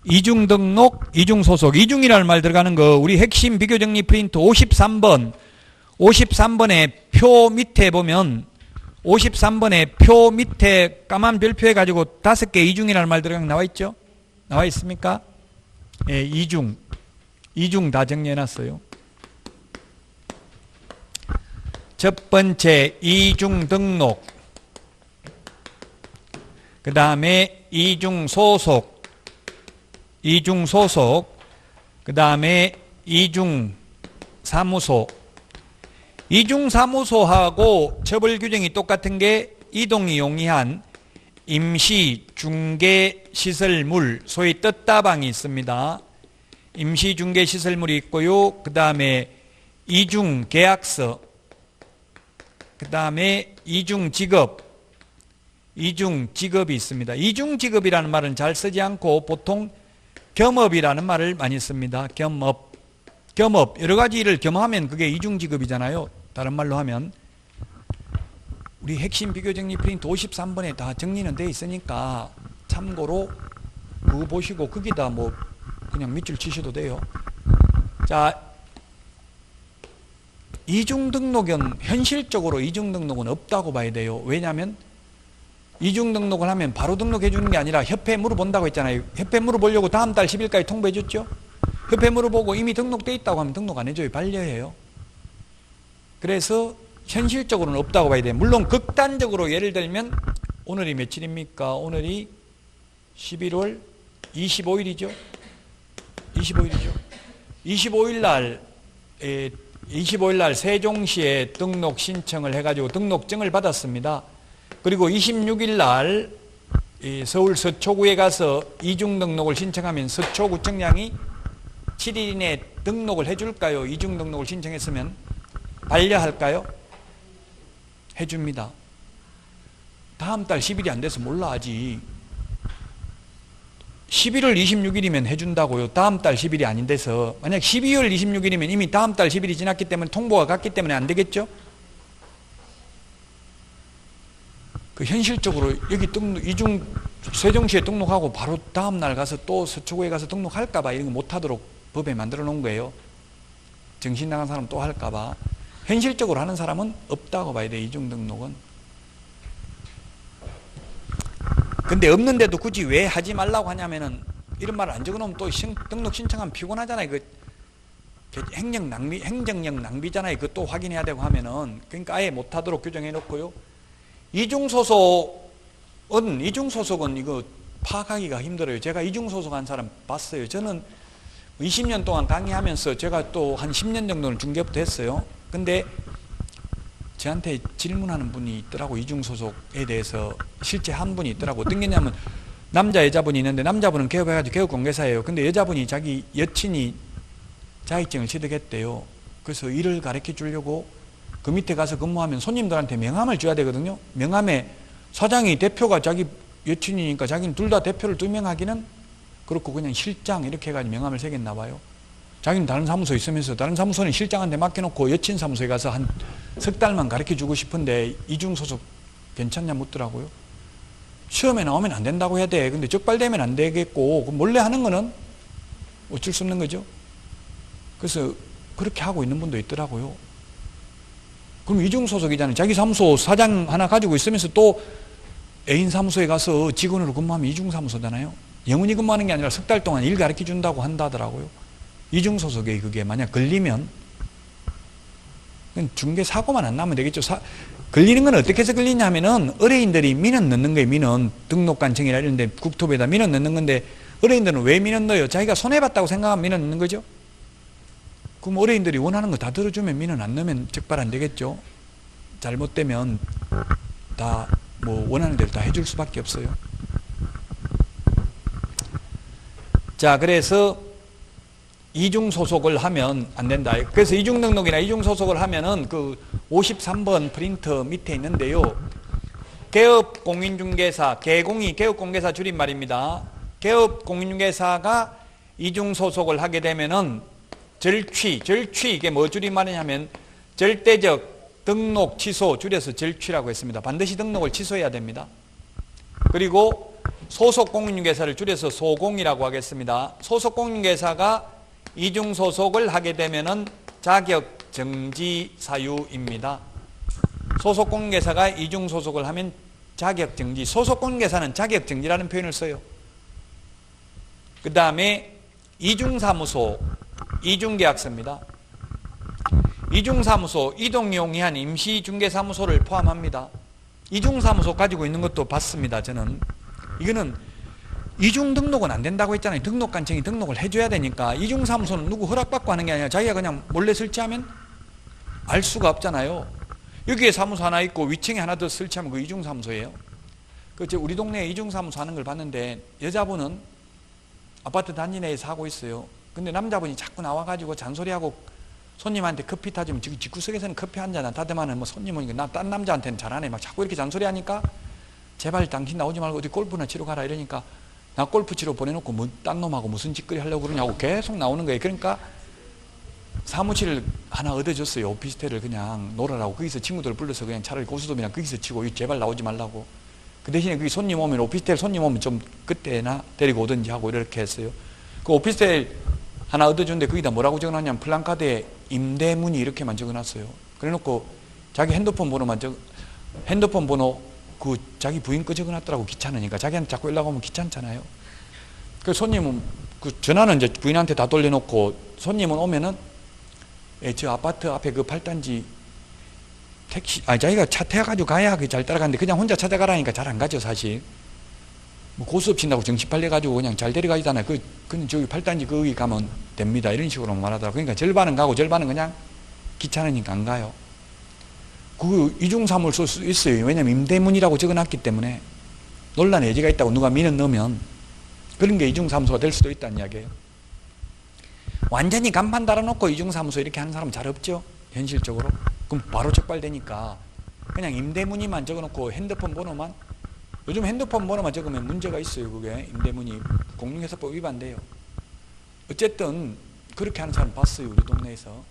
이중등록, 이중소속. 이중이라는 말 들어가는 거 우리 핵심 비교정리 프린트 53번의 표 밑에 보면 53번의 표 밑에 까만 별표 해가지고 5개 이중이라는 말 들어가는 거 나와 있죠? 나와 있습니까? 예, 이중 다 정리해놨어요. 첫 번째 이중등록, 그 다음에 이중소속, 그 다음에 이중사무소. 이중사무소하고 처벌규정이 똑같은 게 이동이 용이한 임시중개시설물, 소위 떴다방이 있습니다. 임시중개시설물이 있고요. 그 다음에 이중계약서, 그 다음에 이중직업이 있습니다. 이중직업이라는 말은 잘 쓰지 않고 보통 겸업이라는 말을 많이 씁니다. 겸업, 여러 가지 일을 겸하면 그게 이중직업이잖아요. 다른 말로 하면. 우리 핵심 비교정리 프린트 53번에 다 정리는 돼 있으니까 참고로 그거 보시고 거기다 뭐 그냥 밑줄 치셔도 돼요. 자, 이중등록은 현실적으로 이중등록은 없다고 봐야 돼요. 왜냐하면 이중등록을 하면 바로 등록해 주는 게 아니라 협회에 물어본다고 했잖아요. 협회에 물어보려고 다음 달 10일까지 통보해 줬죠. 협회에 물어보고 이미 등록돼 있다고 하면 등록 안 해줘요. 반려해요. 그래서 현실적으로는 없다고 봐야 돼요. 물론 극단적으로 예를 들면 오늘이 며칠입니까? 오늘이 11월 25일이죠. 25일 날 세종시에 등록 신청을 해가지고 등록증을 받았습니다. 그리고 26일 날 서울 서초구에 가서 이중등록을 신청하면 서초구청장이 7일 이내에 등록을 해줄까요? 이중등록을 신청했으면 반려할까요? 해줍니다. 다음 달 10일이 안 돼서 몰라 아직. 11월 26일이면 해준다고요. 다음 달 10일이 아닌 데서. 만약 12월 26일이면 이미 다음 달 10일이 지났기 때문에 통보가 갔기 때문에 안 되겠죠? 그 현실적으로 여기 세종시에 등록하고 바로 다음 날 가서 또 서초구에 가서 등록할까봐 이런 거 못하도록 법에 만들어 놓은 거예요. 정신 나간 사람 또 할까봐. 현실적으로 하는 사람은 없다고 봐야 돼. 이중등록은. 근데 없는데도 굳이 왜 하지 말라고 하냐면은 이런 말을 안 적어놓으면 또 등록 신청하면 피곤하잖아요. 그 행정력 낭비잖아요. 그것도 확인해야 되고 하면은. 그러니까 아예 못하도록 규정해 놓고요. 이중소속은 이거 파악하기가 힘들어요. 제가 이중소속한 사람 봤어요. 저는 20년 동안 강의하면서 제가 또 한 10년 정도는 중개부터 했어요. 근데 저한테 질문하는 분이 있더라고. 이중소속에 대해서 실제 한 분이 있더라고. 어떤 게냐면 남자 여자분이 있는데 남자분은 개업해가지고 개업공개사예요. 근데 여자분이 자기 여친이 자격증을 취득했대요. 그래서 일을 가르쳐 주려고 그 밑에 가서 근무하면 손님들한테 명함을 줘야 되거든요. 명함에 사장이 대표가 자기 여친이니까 자기는 둘 다 대표를 2명 하기는 그렇고 그냥 실장 이렇게 해가지고 명함을 새겼나 봐요. 자기는 다른 사무소에 있으면서 다른 사무소는 실장한테 맡겨놓고 여친 사무소에 가서 한 석 달만 가르쳐 주고 싶은데 이중소속 괜찮냐 묻더라고요. 시험에 나오면 안 된다고 해야 돼. 근데 적발되면 안 되겠고 몰래 하는 거는 어쩔 수 없는 거죠. 그래서 그렇게 하고 있는 분도 있더라고요. 그럼 이중소속이잖아요. 자기 사무소 사장 하나 가지고 있으면서 또 애인 사무소에 가서 직원으로 근무하면 이중사무소잖아요. 영원히 근무하는 게 아니라 석 달 동안 일 가르쳐 준다고 한다더라고요. 이중소속에 그게 만약 걸리면 중개 사고만 안 나면 되겠죠. 걸리는 건 어떻게 해서 걸리냐 하면은 의뢰인들이 민원 넣는 거예요. 민원 등록관청이라 이런 데 국토부에다 민원 넣는 건데 의뢰인들은 왜 민원 넣어요? 자기가 손해봤다고 생각하면 민원 넣는 거죠. 그럼 의뢰인들이 원하는 거 다 들어주면 민원 안 넣으면 적발 안 되겠죠. 잘못되면 다 뭐 원하는 대로 다 해줄 수밖에 없어요. 자, 그래서 이중소속을 하면 안 된다. 그래서 이중등록이나 이중소속을 하면은 그 53번 프린터 밑에 있는데요. 개업공인중개사, 개공이 개업공개사 줄임말입니다. 개업공인중개사가 이중소속을 하게 되면은 절취 이게 뭐 줄임말이냐면 절대적 등록 취소 줄여서 절취라고 했습니다. 반드시 등록을 취소해야 됩니다. 그리고 소속공인중개사를 줄여서 소공이라고 하겠습니다. 소속공인중개사가 이중소속을 하게 되면은 자격정지 사유입니다. 소속공인중개사가 이중소속을 하면 자격정지. 소속공인중개사는 자격정지라는 표현을 써요. 그 다음에 이중사무소, 이중계약서입니다. 이중사무소, 이동용이한 임시중개사무소를 포함합니다. 이중사무소 가지고 있는 것도 봤습니다. 저는 이거는 이중등록은 안 된다고 했잖아요. 등록관청이 등록을 해줘야 되니까. 이중사무소는 누구 허락받고 하는 게 아니라 자기가 그냥 몰래 설치하면 알 수가 없잖아요. 여기에 사무소 하나 있고 위층에 하나 더 설치하면 그 이중사무소예요. 우리 동네에 이중사무소 하는 걸 봤는데 여자분은 아파트 단지 내에 사고 있어요. 근데 남자분이 자꾸 나와가지고 잔소리하고 손님한테 커피 타주면 저기 집구석에서는 커피 한 잔 타더만은 뭐 손님은 딴 남자한테는 잘하네. 막 자꾸 이렇게 잔소리하니까 제발 당신 나오지 말고 어디 골프나 치러 가라 이러니까 나 골프 치러 보내놓고 뭐 딴 놈하고 무슨 짓거리 하려고 그러냐고 계속 나오는 거예요. 그러니까 사무실을 하나 얻어줬어요. 오피스텔을 그냥 놀아라고. 거기서 친구들 불러서 그냥 차라리 고수톱이나 거기서 치고 제발 나오지 말라고. 그 대신에 거기 손님 오면 오피스텔 손님 오면 좀 그때나 데리고 오든지 하고 이렇게 했어요. 그 오피스텔 하나 얻어줬는데 거기다 뭐라고 적어놨냐면 플랜카드에 임대문의 이렇게만 적어놨어요. 그래놓고 자기 핸드폰 번호 그 자기 부인 거 적어놨더라고. 귀찮으니까. 자기한테 자꾸 연락 오면 귀찮잖아요. 그 손님은 그 전화는 이제 부인한테 다 돌려놓고 손님은 오면은 저 아파트 앞에 그 8단지 자기가 차 태워가지고 가야 잘 따라가는데 그냥 혼자 찾아가라니까 잘 안 가죠, 사실. 뭐 고수업 친다고 정신 팔려가지고 그냥 잘 데려가잖아요. 그냥 저기 8단지 거기 가면 됩니다. 이런 식으로 말하더라고요. 그러니까 절반은 가고 절반은 그냥 귀찮으니까 안 가요. 그 이중사무를 쓸 수 있어요. 왜냐면 임대문이라고 적어놨기 때문에 논란의 여지가 있다고 누가 민원 넣으면 그런 게 이중사무소가 될 수도 있다는 이야기예요. 완전히 간판 달아놓고 이중사무소 이렇게 하는 사람은 잘 없죠. 현실적으로. 그럼 바로 적발되니까 그냥 임대문의만 적어놓고 핸드폰 번호만 요즘 핸드폰 번호만 적으면 문제가 있어요. 그게 임대문의 공인중개사법 위반돼요. 어쨌든 그렇게 하는 사람 봤어요. 우리 동네에서.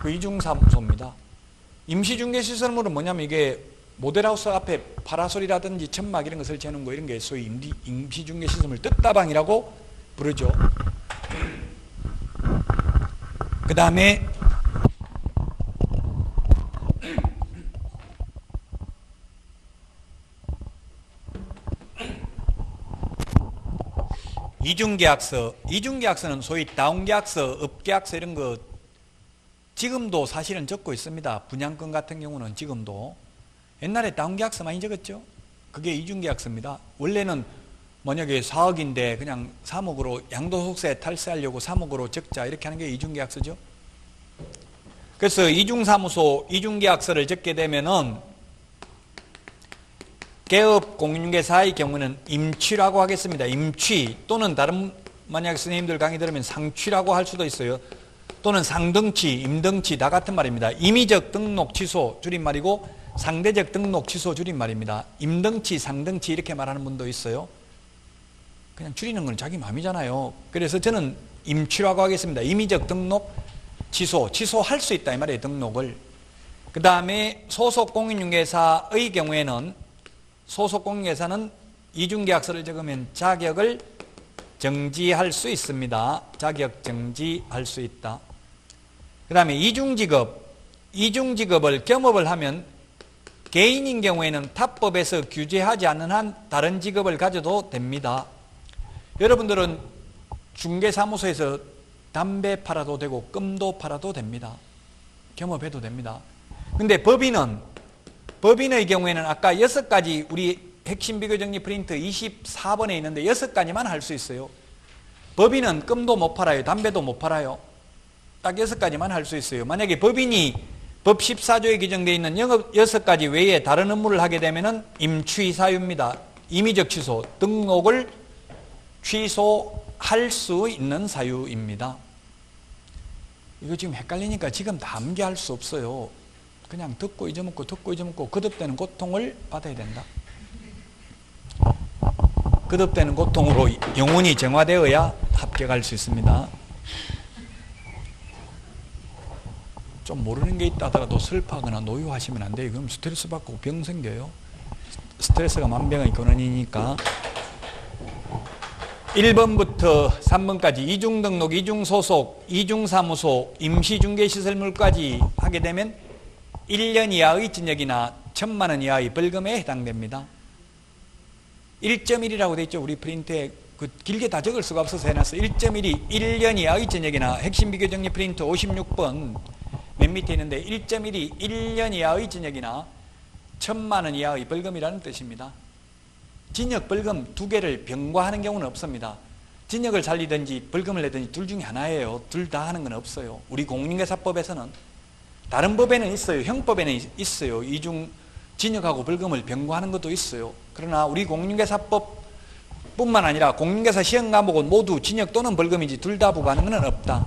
그 이중사무소입니다. 임시중개시설물은 뭐냐면 이게 모델하우스 앞에 파라솔이라든지 천막 이런 거 설치해 놓은 거 이런 게 소위 임시중개시설물 뜻다방이라고 부르죠. 그 다음에 이중계약서. 이중계약서는 소위 다운계약서, 업계약서 이런 거 지금도 사실은 적고 있습니다. 분양권 같은 경우는 지금도. 옛날에 다운계약서 많이 적었죠. 그게 이중계약서입니다. 원래는 만약에 4억인데 그냥 3억으로 양도소득세 탈세하려고 3억으로 적자 이렇게 하는 게 이중계약서죠. 그래서 이중사무소 이중계약서를 적게 되면은 개업 공인중개사의 경우는 임취라고 하겠습니다. 임취 또는 다른 만약 선생님들 강의 들으면 상취라고 할 수도 있어요. 또는 상등치, 임등치 다 같은 말입니다. 임의적 등록 취소 줄임말이고 상대적 등록 취소 줄임말입니다. 임등치, 상등치 이렇게 말하는 분도 있어요. 그냥 줄이는 건 자기 마음이잖아요. 그래서 저는 임취라고 하겠습니다. 임의적 등록 취소, 취소할 수 있다 이 말이에요. 등록을. 그 다음에 소속 공인중개사의 경우에는 소속 공인중개사는 이중계약서를 적으면 자격을 정지할 수 있습니다. 자격 정지할 수 있다. 그 다음에 이중직업, 이중직업을 겸업을 하면 개인인 경우에는 타법에서 규제하지 않는 한 다른 직업을 가져도 됩니다. 여러분들은 중개사무소에서 담배 팔아도 되고 껌도 팔아도 됩니다. 겸업해도 됩니다. 근데 법인의 경우에는 아까 6가지 우리 핵심 비교정리 프린트 24번에 있는데 6가지만 할 수 있어요. 법인은 껌도 못 팔아요. 담배도 못 팔아요. 딱 6가지만 할 수 있어요. 만약에 법인이 법 14조에 규정되어 있는 6가지 외에 다른 업무를 하게 되면 임취 사유입니다. 임의적 취소, 등록을 취소할 수 있는 사유입니다. 이거 지금 헷갈리니까 지금 다 암기할 수 없어요. 그냥 듣고 잊어먹고 듣고 잊어먹고 거듭되는 고통을 받아야 된다. 거듭되는 고통으로 영혼이 정화되어야 합격할 수 있습니다. 좀 모르는 게 있다 하더라도 슬퍼하거나 노여하시면 안 돼요. 그럼 스트레스 받고 병 생겨요. 스트레스가 만병의 근원이니까. 1번부터 3번까지 이중등록, 이중소속, 이중사무소, 임시중개시설물까지 하게 되면 1년 이하의 징역이나 1,000만 원 이하의 벌금에 해당됩니다. 1.1이라고 되어 있죠. 우리 프린트에 그 길게 다 적을 수가 없어서 해놨어요. 1.1이 1년 이하의 징역이나 핵심 비교정리 프린트 56번 맨 밑에 있는데 1.1이 1년 이하의 징역이나 1,000만 원 이하의 벌금이라는 뜻입니다. 징역, 벌금 두 개를 병과하는 경우는 없습니다. 징역을 살리든지 벌금을 내든지 둘 중에 하나예요. 둘 다 하는 건 없어요. 우리 공인중개사법에서는. 다른 법에는 있어요. 형법에는 있어요. 이중 징역하고 벌금을 병과하는 것도 있어요. 그러나 우리 공인중개사법 뿐만 아니라 공인중개사 시험 과목은 모두 징역 또는 벌금이지 둘 다 부과하는 건 없다.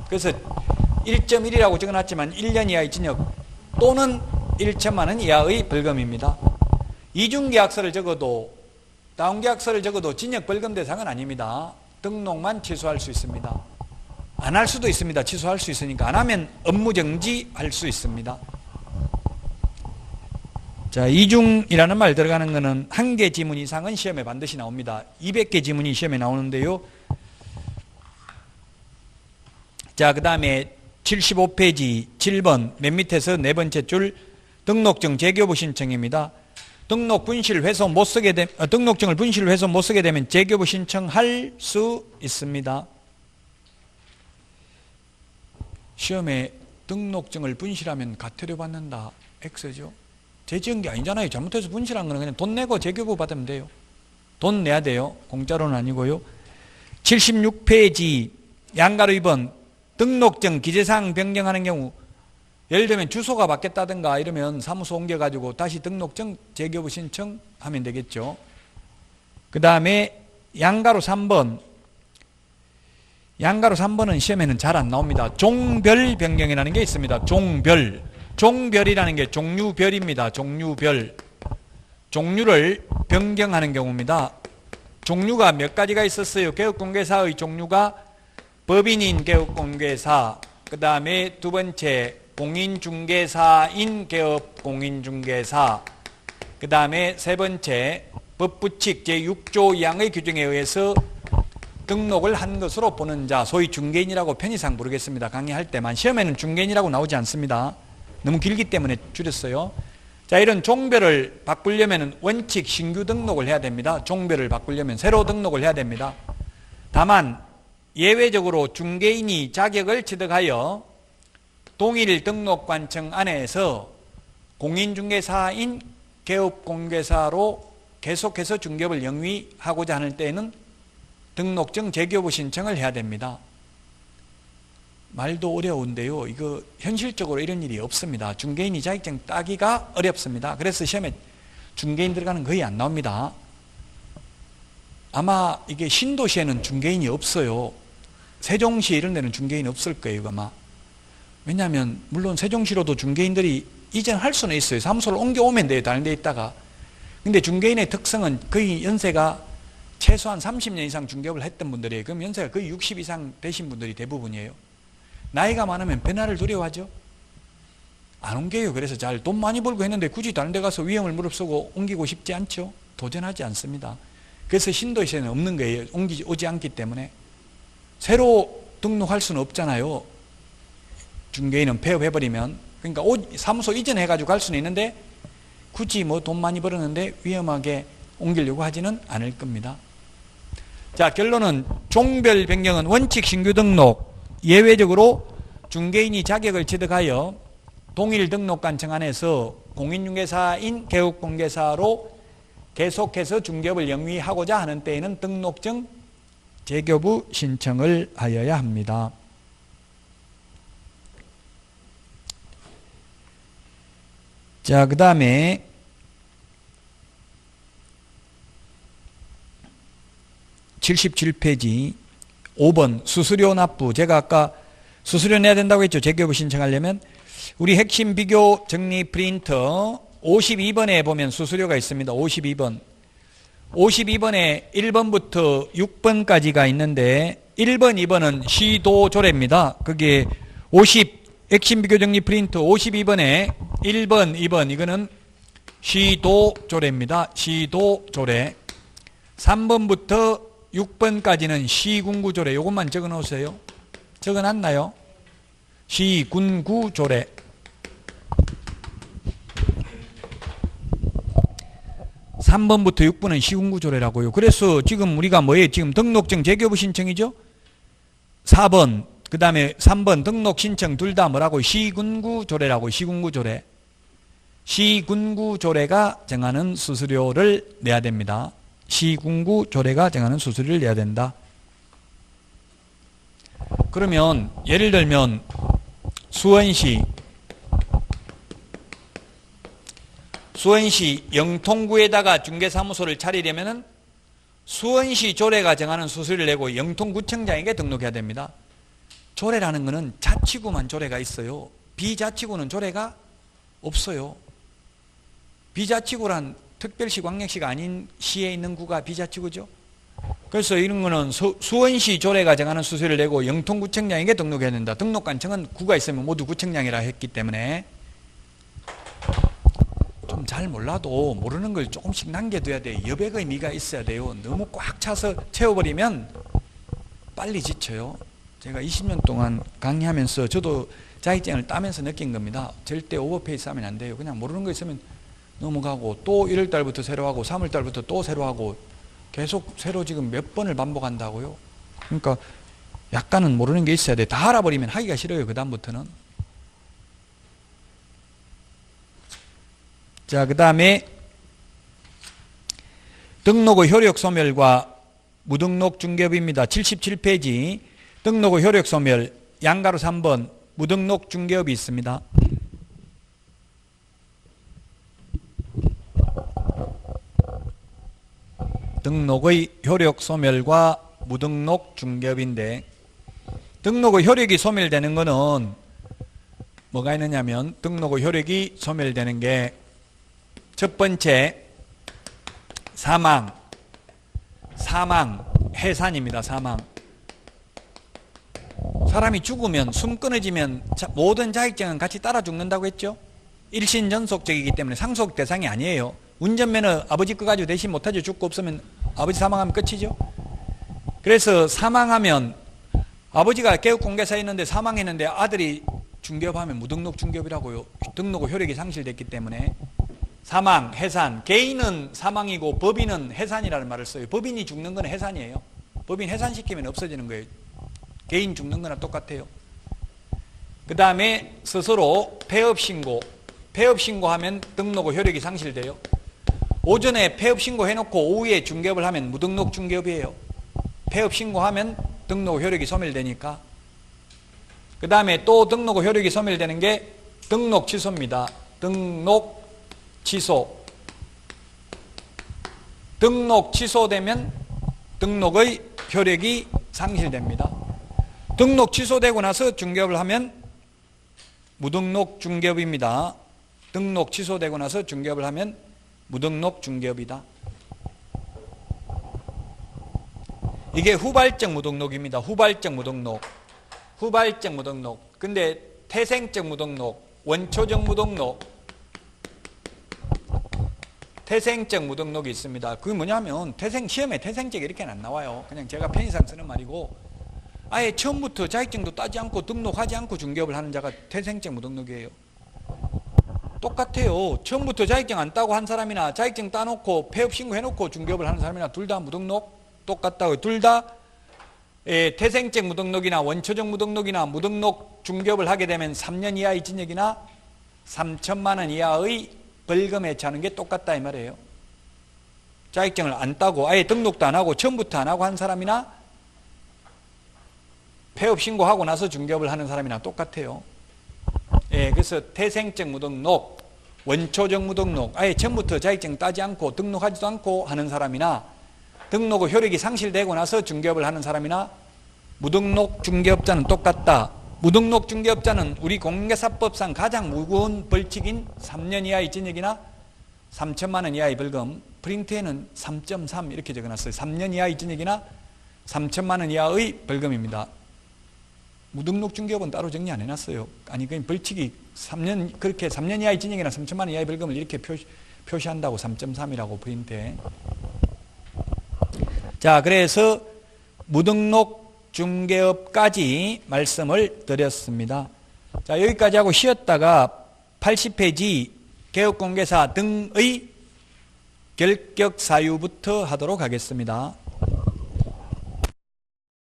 그래서 1.1이라고 적어놨지만 1년 이하의 징역 또는 1,000만 원 이하의 벌금입니다. 이중계약서를 적어도 다운계약서를 적어도 징역 벌금 대상은 아닙니다. 등록만 취소할 수 있습니다. 안 할 수도 있습니다. 취소할 수 있으니까. 안 하면 업무정지할 수 있습니다. 자, 이중이라는 말 들어가는 것은 1개 지문 이상은 시험에 반드시 나옵니다. 200개 지문이 시험에 나오는데요. 자, 그 다음에 75페이지 7번 맨 밑에서 네 번째 줄 등록증 재교부 신청입니다. 등록증을 분실 회수 못 쓰게 되면 재교부 신청할 수 있습니다. 시험에 등록증을 분실하면 과태료 받는다. X죠. 재지은 게 아니잖아요. 잘못해서 분실한 거는 그냥 돈 내고 재교부 받으면 돼요. 돈 내야 돼요. 공짜로는 아니고요. 76페이지 양가로 2번 등록증 기재사항 변경하는 경우 예를 들면 주소가 바뀌었다든가 이러면 사무소 옮겨가지고 다시 등록증 재교부 신청하면 되겠죠. 그 다음에 양가로 3번. 양가로 3번은 시험에는 잘 안 나옵니다. 종별 변경이라는 게 있습니다. 종별. 종별이라는 게 종류별입니다. 종류별. 종류를 변경하는 경우입니다. 종류가 몇 가지가 있었어요. 개업공개사의 종류가 법인인 개업공개사, 그 다음에 두 번째 공인중개사인 개업공인중개사, 그 다음에 세 번째 법부칙 제6조 2항의 규정에 의해서 등록을 한 것으로 보는 자, 소위 중개인이라고 편의상 부르겠습니다. 강의할 때만. 시험에는 중개인이라고 나오지 않습니다. 너무 길기 때문에 줄였어요. 자, 이런 종별을 바꾸려면 원칙 신규 등록을 해야 됩니다. 종별을 바꾸려면 새로 등록을 해야 됩니다. 다만 예외적으로 중개인이 자격을 취득하여 동일 등록관청 안에서 공인중개사인 개업공개사로 계속해서 중개업을 영위하고자 하는 때에는 등록증 재교부 신청을 해야 됩니다. 말도 어려운데요. 이거 현실적으로 이런 일이 없습니다. 중개인이 자격증 따기가 어렵습니다. 그래서 시험에 중개인 들어가는 거의 안 나옵니다. 아마 이게 신도시에는 중개인이 없어요. 세종시 이런 데는 중개인 없을 거예요, 아마. 왜냐하면 물론 세종시로도 중개인들이 이전할 수는 있어요. 사무소를 옮겨오면 돼요, 다른 데 있다가. 근데 중개인의 특성은 거의 연세가 최소한 30년 이상 중개업을 했던 분들이에요. 그럼 연세가 거의 60 이상 되신 분들이 대부분이에요. 나이가 많으면 변화를 두려워하죠. 안 옮겨요. 그래서 잘 돈 많이 벌고 했는데 굳이 다른 데 가서 위험을 무릅쓰고 옮기고 싶지 않죠. 도전하지 않습니다. 그래서 신도시에는 없는 거예요. 오지 않기 때문에. 새로 등록할 수는 없잖아요. 중개인은 폐업해버리면. 그러니까 사무소 이전해가지고 갈 수는 있는데 굳이 뭐 돈 많이 벌었는데 위험하게 옮기려고 하지는 않을 겁니다. 자, 결론은 종별 변경은 원칙 신규 등록, 예외적으로 중개인이 자격을 취득하여 동일 등록관청 안에서 공인중개사인 개업공개사로 계속해서 중개업을 영위하고자 하는 때에는 등록증 재교부 신청을 하여야 합니다. 자, 그 다음에 77페이지 5번 수수료 납부. 제가 아까 수수료 내야 된다고 했죠. 재교부 신청하려면. 우리 핵심 비교 정리 프린터 52번에 보면 수수료가 있습니다. 52번. 52번에 1번부터 6번까지가 있는데 1번, 2번은 시도조례입니다. 그게 핵심 비교 정리 프린터 52번에 1번, 2번 이거는 시도조례입니다. 시도조례. 3번부터 6번까지는 시군구조례. 이것만 적어 놓으세요. 적어 놨나요? 시군구조례. 3번부터 6번은 시군구조례라고요. 그래서 지금 우리가 뭐예요? 지금 등록증 재교부 신청이죠? 4번, 그 다음에 3번 등록 신청 둘 다 뭐라고? 시군구조례라고. 시군구조례. 시군구조례가 정하는 수수료를 내야 됩니다. 시군구조례가 정하는 수수료를 내야 된다. 그러면 예를 들면 수원시 영통구에다가 중개사무소를 차리려면은 수원시 조례가 정하는 수수료를 내고 영통구청장에게 등록해야 됩니다. 조례라는 것은 자치구만 조례가 있어요. 비자치구는 조례가 없어요. 비자치구란 특별시, 광역시가 아닌 시에 있는 구가 비자치구죠. 그래서 이런 거는 수원시 조례가 정하는 수수료를 내고 영통구청장에게 등록해야 된다. 등록관청은 구가 있으면 모두 구청장이라 했기 때문에 좀 잘 몰라도 모르는 걸 조금씩 남겨둬야 돼요. 여백의 미가 있어야 돼요. 너무 꽉 차서 채워버리면 빨리 지쳐요. 제가 20년 동안 강의하면서 저도 자격증을 따면서 느낀 겁니다. 절대 오버페이스 하면 안 돼요. 그냥 모르는 거 있으면 넘어가고 또 1월달부터 새로 하고 3월달부터 또 새로 하고 계속 새로 지금 몇 번을 반복한다고요. 그러니까 약간은 모르는 게 있어야 돼. 다 알아버리면 하기가 싫어요. 그 다음부터는. 자, 그 다음에 등록의 효력 소멸과 무등록 중개업입니다. 77페이지 등록의 효력 소멸 양가로 3번 무등록 중개업이 있습니다. 등록의 효력 소멸과 무등록 중개업인데 등록의 효력이 소멸되는 것은 뭐가 있느냐면 등록의 효력이 소멸되는 게 첫 번째 사망, 해산입니다. 사망. 사람이 죽으면 숨 끊어지면 모든 자격증은 같이 따라 죽는다고 했죠. 일신전속적이기 때문에 상속 대상이 아니에요. 운전면허 아버지 거 가지고 대신 못하죠. 죽고 없으면 아버지 사망하면 끝이죠. 그래서 사망하면 아버지가 개업공개사였는데 사망했는데 아들이 중개업하면 무등록 중개업이라고요. 등록 효력이 상실됐기 때문에. 사망, 해산. 개인은 사망이고 법인은 해산이라는 말을 써요. 법인이 죽는 건 해산이에요. 법인 해산시키면 없어지는 거예요. 개인 죽는 거나 똑같아요. 그 다음에 스스로 폐업신고. 폐업신고하면 등록 후 효력이 상실돼요. 오전에 폐업신고 해놓고 오후에 중개업을 하면 무등록 중개업이에요. 폐업신고하면 등록 후 효력이 소멸되니까. 그 다음에 또 등록 후 효력이 소멸되는 게 등록 취소입니다. 등록 취소. 등록 취소되면 등록의 효력이 상실됩니다. 등록 취소되고 나서 중개업을 하면 무등록 중개업입니다. 등록 취소되고 나서 중개업을 하면 무등록 중개업이다. 이게 후발적 무등록입니다. 후발적 무등록. 후발적 무등록. 근데 태생적 무등록, 원초적 무등록, 태생적 무등록이 있습니다. 그게 뭐냐면 시험에 태생적 이렇게는 안 나와요. 그냥 제가 편의상 쓰는 말이고, 아예 처음부터 자격증도 따지 않고 등록하지 않고 중개업을 하는 자가 태생적 무등록이에요. 똑같아요. 처음부터 자격증 안 따고 한 사람이나 자격증 따놓고 폐업신고 해놓고 중개업을 하는 사람이나 둘 다 무등록 똑같다고요. 둘 다 태생적 무등록이나 원초적 무등록이나 무등록 중개업을 하게 되면 3년 이하의 징역이나 3천만 원 이하의 벌금에 차는 게 똑같다 이 말이에요. 자격증을 안 따고 아예 등록도 안 하고 처음부터 안 하고 한 사람이나 폐업 신고하고 나서 중개업을 하는 사람이랑 똑같아요. 그래서 태생적 무등록, 원초적 무등록, 아예 처음부터 자격증 따지 않고 등록하지도 않고 하는 사람이나 등록 후 효력이 상실되고 나서 중개업을 하는 사람이나 무등록 중개업자는 똑같다. 무등록 중개업자는 우리 공인중개사법상 가장 무거운 벌칙인 3년 이하의 징역이나 3천만 원 이하의 벌금, 프린트에는 3.3 이렇게 적어놨어요. 3년 이하의 징역이나 3천만 원 이하의 벌금입니다. 무등록 중개업은 따로 정리 안 해놨어요. 아니, 그 벌칙이 3년, 그렇게 3년 이하의 징역이나 3천만 원 이하의 벌금을 이렇게 표시한다고 3.3이라고 프린트에. 자, 그래서 무등록 중개업까지 말씀을 드렸습니다. 자, 여기까지 하고 쉬었다가 80페이지 개업공개사 등의 결격 사유부터 하도록 하겠습니다.